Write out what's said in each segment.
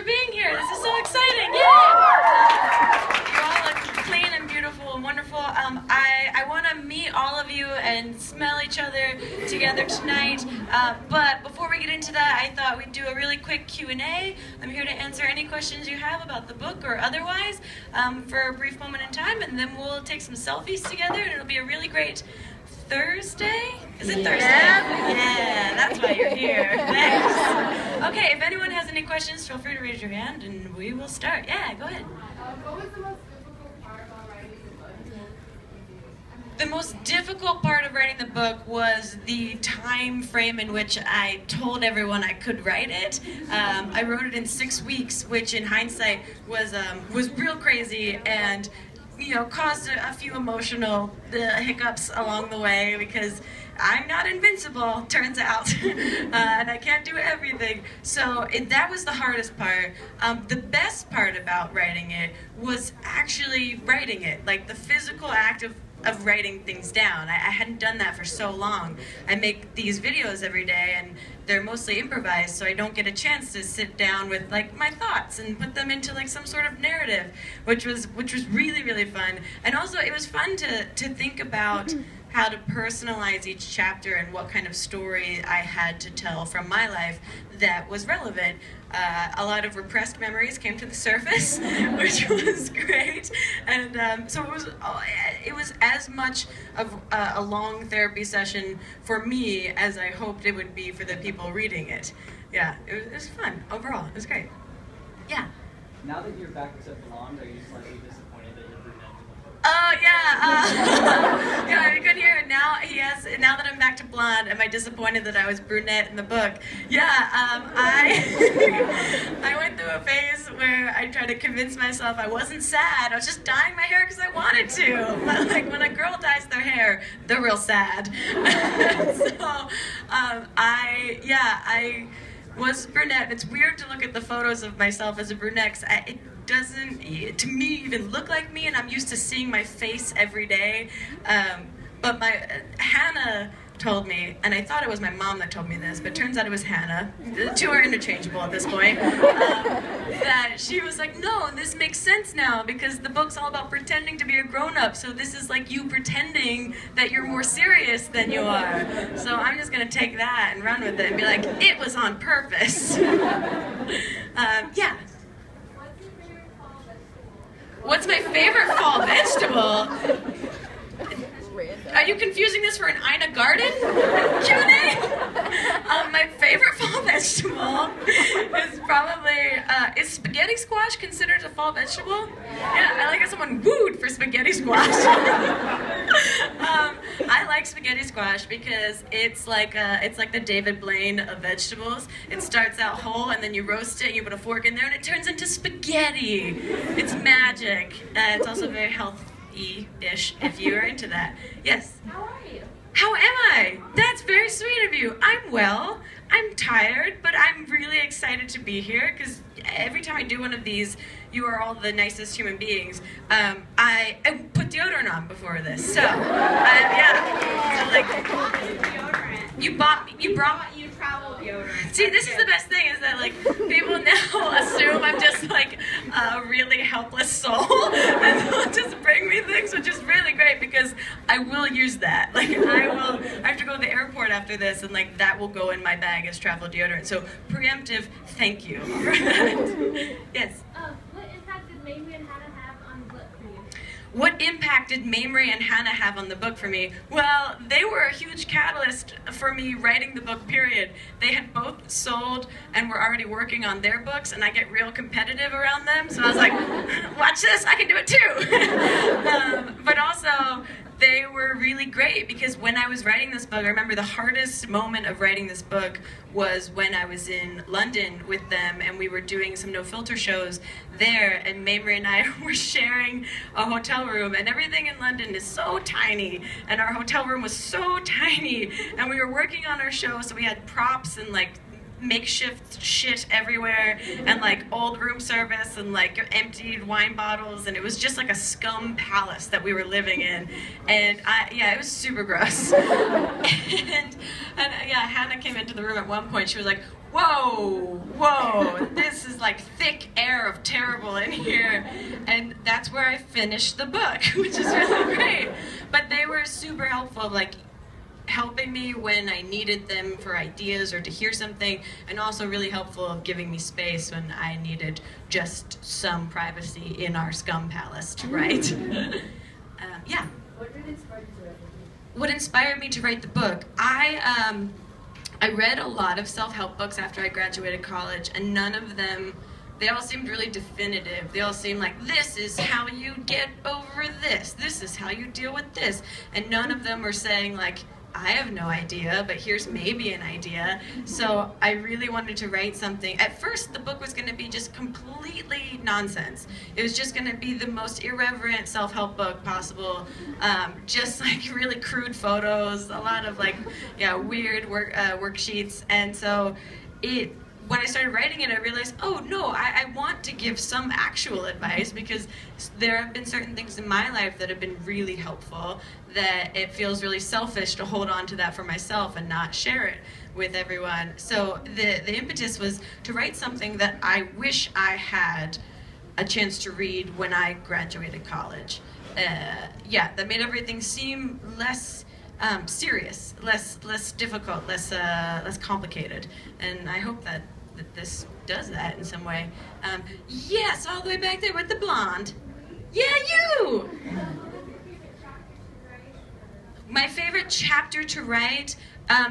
being here. This is so exciting. Yay! You all look clean and beautiful and wonderful. I want to meet all of you and smell each other together tonight. But before we get into that, I thought we'd do a really quick Q&A. I'm here to answer any questions you have about the book or otherwise for a brief moment in time, and then we'll take some selfies together, and it'll be a really great Thursday? Is it Thursday? Yeah, that's why you're here. Thanks. Okay, if anyone has any questions, feel free to raise your hand and we will start. Yeah, go ahead. What was the most difficult part about writing the book? The most difficult part of writing the book was the time frame in which I told everyone I could write it. I wrote it in 6 weeks, which in hindsight was real crazy and caused a few emotional hiccups along the way because I'm not invincible, turns out, and I can't do everything. So that was the hardest part. The best part about writing it was actually writing it, like the physical act of writing things down. I hadn't done that for so long. I make these videos every day and they're mostly improvised, so I don't get a chance to sit down with like my thoughts and put them into like some sort of narrative, which was really, really fun. And also it was fun to think about how to personalize each chapter and what kind of story I had to tell from my life that was relevant. A lot of repressed memories came to the surface, which was great, and so it was as much of a long therapy session for me as I hoped it would be for the people reading it. Yeah, it was fun overall. It was great. Yeah. Now that you're back to blonde, are you slightly disappointed that you're brunette in the book? Oh yeah, yeah. You could hear it now. Now that I'm back to blonde, am I disappointed that I was brunette in the book? Yeah. I went through a phase where I tried to convince myself I wasn't sad. I was just dyeing my hair because I wanted to. But like when a girl dyes their hair, they're real sad. So I was brunette. It's weird to look at the photos of myself as a brunette 'cause it doesn't, to me, even look like me, and I'm used to seeing my face every day. But Hannah told me, and I thought it was my mom that told me this, but turns out it was Hannah. The two are interchangeable at this point. That she was like, no, this makes sense now because the book's all about pretending to be a grown-up, so this is like you pretending that you're more serious than you are. So I'm just gonna take that and run with it and be like, it was on purpose. Yeah. What's my favorite fall vegetable? Are you confusing this for an Ina Garden Q&A? My favorite fall vegetable is probably, is spaghetti squash considered a fall vegetable? Yeah, I like how someone wooed for spaghetti squash. I like spaghetti squash because it's like the David Blaine of vegetables. It starts out whole and then you roast it and you put a fork in there and it turns into spaghetti. It's magic. It's also very healthy-ish if you are into that. Yes? How are you? How am I? That's very sweet of you. I'm well. I'm tired, but I'm really excited to be here because every time I do one of these, you are all the nicest human beings. I put deodorant on before this, so yeah. So, like, you brought You travel deodorant. See, this is the best thing is that like people now assume I'm just like a really helpless soul and they'll just bring me things, which is really great because I will use that. Like I have to go to the airport after this and like that will go in my bag as travel deodorant. So preemptive thank you for that. Yes. What impact did Mamrie and Hannah have on the book for you? What impact did Mamrie and Hannah have on the book for me? Well, they were a huge catalyst for me writing the book, period. They had both sold and were already working on their books, and I get real competitive around them, so I was like, watch this, I can do it too. But also, they were really great because when I was writing this book, I remember the hardest moment of writing this book was when I was in London with them and we were doing some no-filter shows there, and Mamrie and I were sharing a hotel room, and everything in London is so tiny, and our hotel room was so tiny, and we were working on our show, so we had props and like makeshift shit everywhere and like old room service and like emptied wine bottles, and it was just like a scum palace that we were living in, and yeah, it was super gross. and yeah, Hannah came into the room at one point. She was like, whoa, this is like thick air of terrible in here. And that's where I finished the book, which is really great. But they were super helpful, like helping me when I needed them for ideas or to hear something, and also really helpful of giving me space when I needed just some privacy in our scum palace to write. Yeah. What really inspired you to write the book? What inspired me to write the book? I read a lot of self-help books after I graduated college, and none of them, they all seemed really definitive. They all seemed like, this is how you get over this. This is how you deal with this. And none of them were saying like, I have no idea, but here's maybe an idea. So I really wanted to write something. At first, the book was going to be just completely nonsense. It was just going to be the most irreverent self-help book possible. Just like really crude photos, a lot of like, yeah, weird worksheets. And so when I started writing it, I realized, oh no, I want to give some actual advice, because there have been certain things in my life that have been really helpful, that it feels really selfish to hold on to that for myself and not share it with everyone. So the impetus was to write something that I wish I had a chance to read when I graduated college. Yeah, that made everything seem less serious, less difficult, less complicated, and I hope that this does that in some way. Yes, all the way back there with the blonde. Yeah, you! My favorite chapter to write,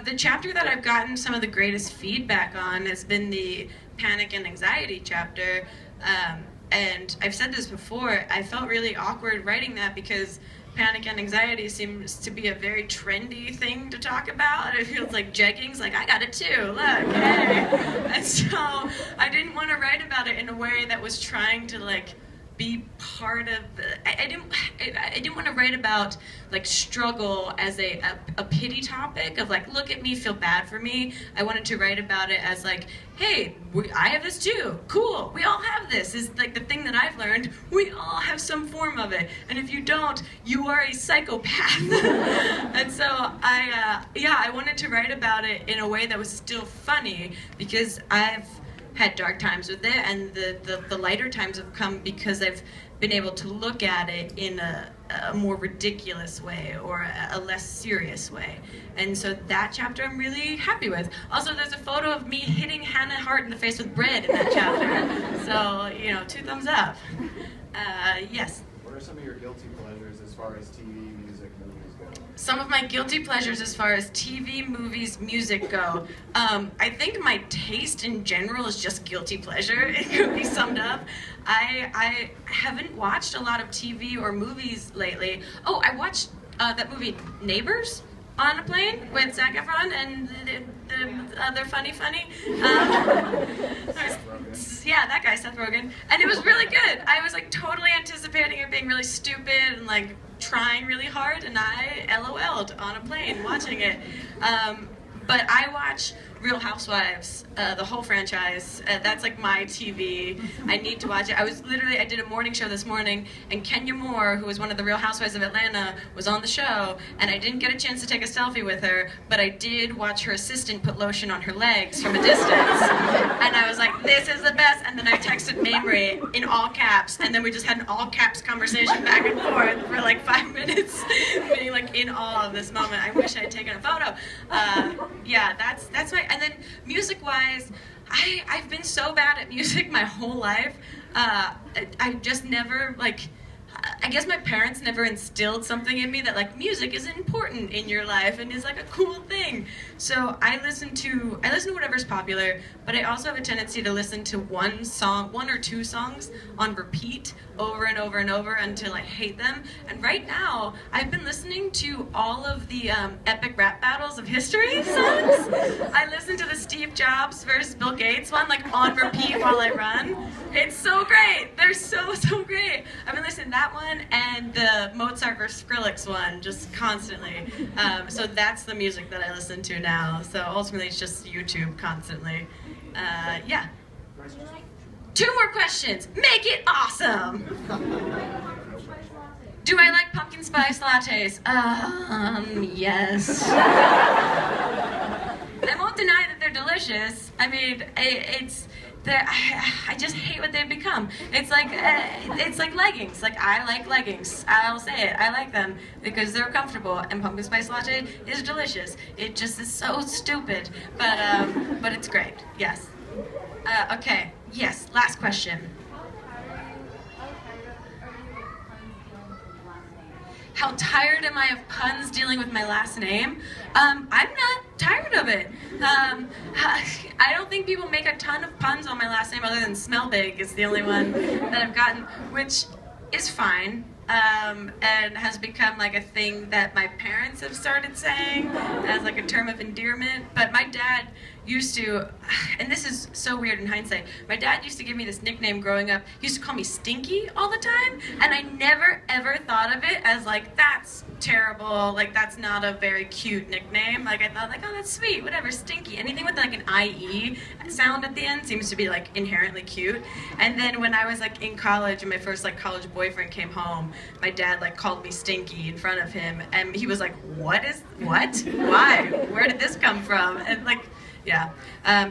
the chapter that I've gotten some of the greatest feedback on has been the panic and anxiety chapter. And I've said this before, I felt really awkward writing that because panic and anxiety seems to be a very trendy thing to talk about. It feels like jegging's like, I got it too, look, hey. And so I didn't want to write about it in a way that was trying to like be part of, I didn't want to write about like struggle as a pity topic of like, look at me, feel bad for me. I wanted to write about it as like, hey, I have this too, cool, we all have this, is like the thing that I've learned, we all have some form of it, and if you don't, you are a psychopath. And so I wanted to write about it in a way that was still funny, because I've had dark times with it, and the lighter times have come because I've been able to look at it in a more ridiculous way, or a less serious way. And so that chapter I'm really happy with. Also, there's a photo of me hitting Hannah Hart in the face with bread in that chapter. So, you know, 2 thumbs up. Yes? What are some of your guilty pleasures as far as TV, music, movies go? Some of my guilty pleasures as far as TV, movies, music go. I think my taste in general is just guilty pleasure. It could be summed up. I haven't watched a lot of TV or movies lately. Oh, I watched that movie Neighbors on a plane with Zac Efron and the other funny. Yeah, that guy, Seth Rogen. And it was really good. I was like totally anticipating it being really stupid and like trying really hard, and I LOL'd on a plane watching it. But I watch Real Housewives, the whole franchise. That's like my TV. I need to watch it. I did a morning show this morning, and Kenya Moore, who was one of the Real Housewives of Atlanta, was on the show, and I didn't get a chance to take a selfie with her, but I did watch her assistant put lotion on her legs from a distance. And I was like, this is the best. And then I texted Mamrie in all caps, and then we just had an all caps conversation back and forth for like 5 minutes, being like in awe of this moment. I wish I had taken a photo. Yeah, that's my. And then music-wise, I've been so bad at music my whole life. I've just never, like, I guess my parents never instilled something in me that, like, music is important in your life and is, like, a cool thing. So I listen to whatever's popular, but I also have a tendency to listen to one or two songs on repeat over and over and over until I hate them. And right now, I've been listening to all of the epic rap battles of history songs. I listened to the Steve Jobs versus Bill Gates one, like, on repeat while I run. It's so great. They're so great. I've been listening to that one and the Mozart versus Skrillex one just constantly. So that's the music that I listen to now. So ultimately, it's just YouTube constantly. Yeah. 2 more questions. Make it awesome. Do I like pumpkin spice lattes? Yes. I won't deny that they're delicious. I mean, I just hate what they've become. It's like leggings. Like, I like leggings. I'll say it. I like them because they're comfortable, and pumpkin spice latte is delicious. It just is so stupid, but it's great. Yes. Okay. Yes. Last question. How tired am I of puns dealing with my last name? I'm not tired of it. I don't think people make a ton of puns on my last name other than smell big is the only one that I've gotten, which is fine. And has become like a thing that my parents have started saying as like a term of endearment. But my dad used to, and this is so weird in hindsight, my dad used to give me this nickname growing up. He used to call me Stinky all the time, and I never ever thought of it as like, that's terrible, like that's not a very cute nickname. Like I thought like, oh, that's sweet, whatever, Stinky. Anything with like an IE sound at the end seems to be like inherently cute. And then when I was like in college and my first like college boyfriend came home, my dad like called me Stinky in front of him, and he was like, what? Why? Where did this come from? And like, yeah.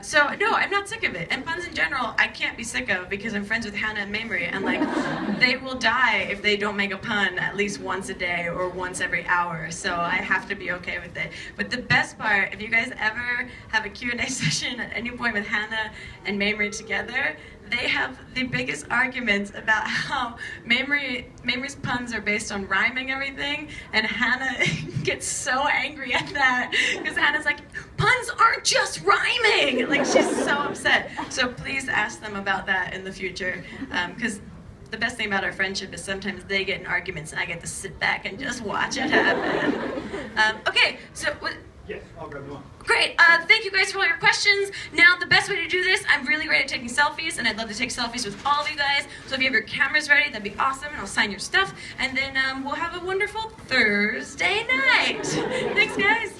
So no, I'm not sick of it. And puns in general, I can't be sick of because I'm friends with Hannah and Mamrie, and like, they will die if they don't make a pun at least once a day or once every hour. So I have to be okay with it. But the best part, if you guys ever have a Q&A session at any point with Hannah and Mamrie together, they have the biggest arguments about how Mamrie's puns are based on rhyming everything, and Hannah gets so angry at that because Hannah's like, puns aren't just rhyming! Like, she's so upset. So please ask them about that in the future, because the best thing about our friendship is sometimes they get in arguments and I get to sit back and just watch it happen. Okay, so... Yes, I'll grab the one. Great. Thank you guys for all your questions. Now, the best way to do this, I'm really great at taking selfies, and I'd love to take selfies with all of you guys. So if you have your cameras ready, that'd be awesome, and I'll sign your stuff. And then we'll have a wonderful Thursday night. Thanks, guys.